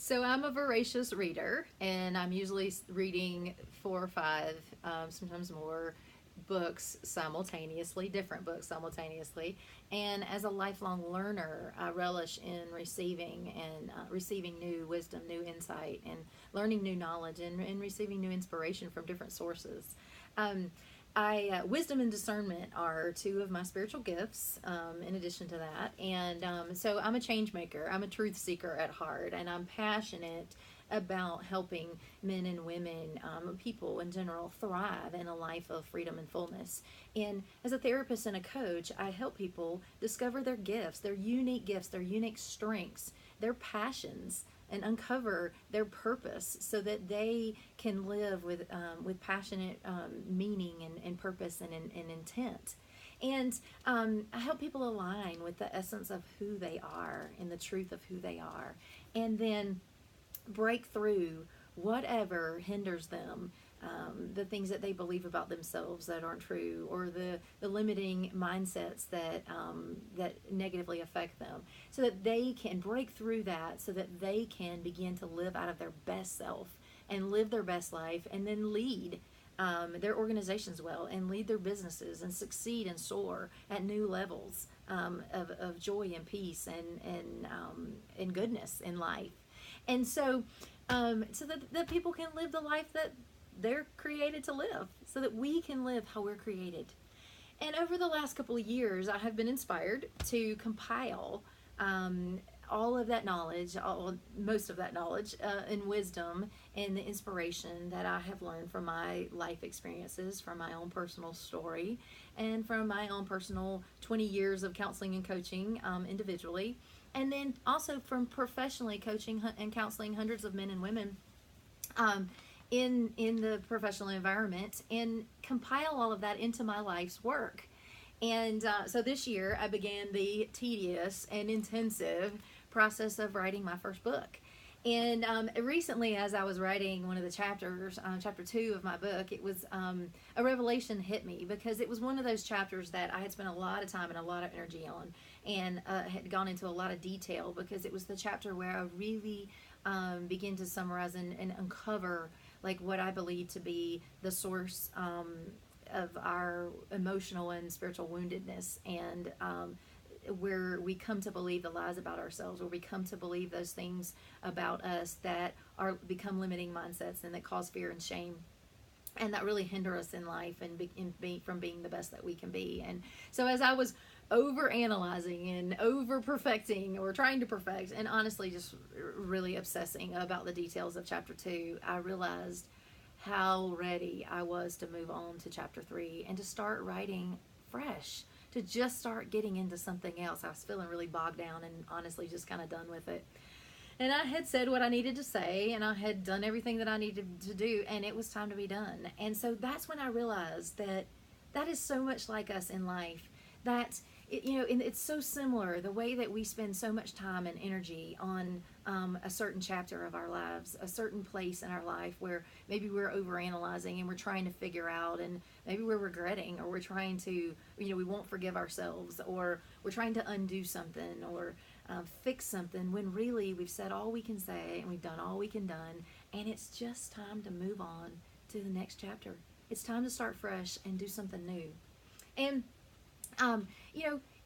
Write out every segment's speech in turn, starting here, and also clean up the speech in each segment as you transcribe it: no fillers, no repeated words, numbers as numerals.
So I'm a voracious reader, and I'm usually reading 4 or 5, sometimes more books simultaneously, different books simultaneously. And as a lifelong learner, I relish in receiving and receiving new wisdom, new insight, and learning new knowledge, and receiving new inspiration from different sources. Um, wisdom and discernment are two of my spiritual gifts. In addition to that, and so I'm a change maker. I'm a truth seeker at heart, and I'm passionate about helping men and women, people in general, thrive in a life of freedom and fullness. And as a therapist and a coach, I help people discover their gifts, their unique strengths, their passions, and uncover their purpose so that they can live with passionate meaning and purpose and intent. And I help people align with the essence of who they are and the truth of who they are. And then break through whatever hinders them, the things that they believe about themselves that aren't true, or the limiting mindsets that negatively affect them, so that they can break through that, so that they can begin to live out of their best self and live their best life, and then lead their organizations well, and lead their businesses and succeed and soar at new levels of joy and peace and goodness in life. And so that people can live the life that they're created to live, so that we can live how we're created. And over the last couple of years, I have been inspired to compile all of that knowledge, most of that knowledge, and wisdom and the inspiration that I have learned from my life experiences, from my own personal story, and from my own personal 20 years of counseling and coaching individually, and then also from professionally coaching and counseling hundreds of men and women um, in the professional environment, and compile all of that into my life's work. And so this year I began the tedious and intensive process of writing my first book. And recently, as I was writing one of the chapters, chapter 2 of my book, it was a revelation hit me, because it was one of those chapters that I had spent a lot of time and a lot of energy on, and had gone into a lot of detail, because it was the chapter where I really began to summarize and uncover like what I believe to be the source of our emotional and spiritual woundedness, and where we come to believe the lies about ourselves, where we come to believe those things about us that are become limiting mindsets and that cause fear and shame, and that really hinder us in life and from being the best that we can be. And so as I was over analyzing and over perfecting, or trying to perfect, and honestly just really obsessing about the details of chapter 2, I realized how ready I was to move on to chapter 3 and to start writing fresh, to just start getting into something else. I was feeling really bogged down and honestly just kind of done with it. And I had said what I needed to say, and I had done everything that I needed to do, and it was time to be done. And so that's when I realized that that is so much like us in life, that and it's so similar, the way that we spend so much time and energy on a certain chapter of our lives, a certain place in our life where maybe we're overanalyzing and we're trying to figure out, and maybe we're regretting, or we're trying to, we won't forgive ourselves, or we're trying to undo something, or fix something, when really we've said all we can say and we've done all we can done, and it's just time to move on to the next chapter. It's time to start fresh and do something new. And um,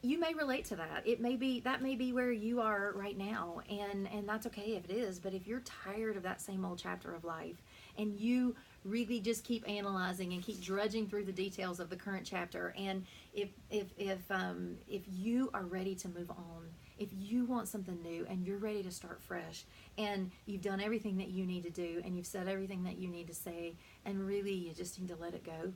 you may relate to that. That may be where you are right now, and that's okay if it is. But if you're tired of that same old chapter of life, and you really just keep analyzing and keep drudging through the details of the current chapter, and if you are ready to move on, if you want something new and you're ready to start fresh, and you've done everything that you need to do, and you've said everything that you need to say, and really you just need to let it go,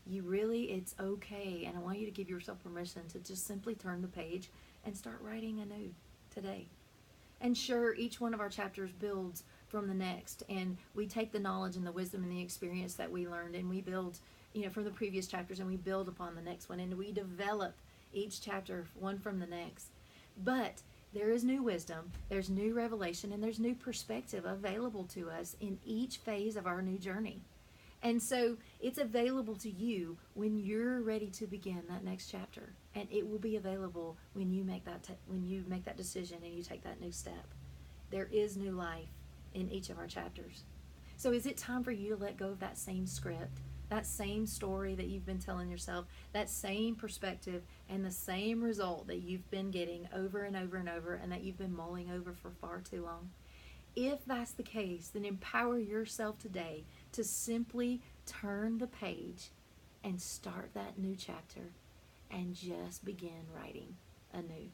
it's okay. And I want you to give yourself permission to just simply turn the page and start writing anew today. And sure, each one of our chapters builds from the next, and we take the knowledge and the wisdom and the experience that we learned, and we build, from the previous chapters, and we build upon the next one, and we develop each chapter one from the next. But there is new wisdom, there's new revelation, and there's new perspective available to us in each phase of our new journey. And so it's available to you when you're ready to begin that next chapter, and it will be available when you make that decision and you take that new step. There is new life in each of our chapters. So is it time for you to let go of that same script, that same story that you've been telling yourself, that same perspective, and the same result that you've been getting over and over and over, and that you've been mulling over for far too long? If that's the case, then empower yourself today to simply turn the page and start that new chapter and just begin writing anew.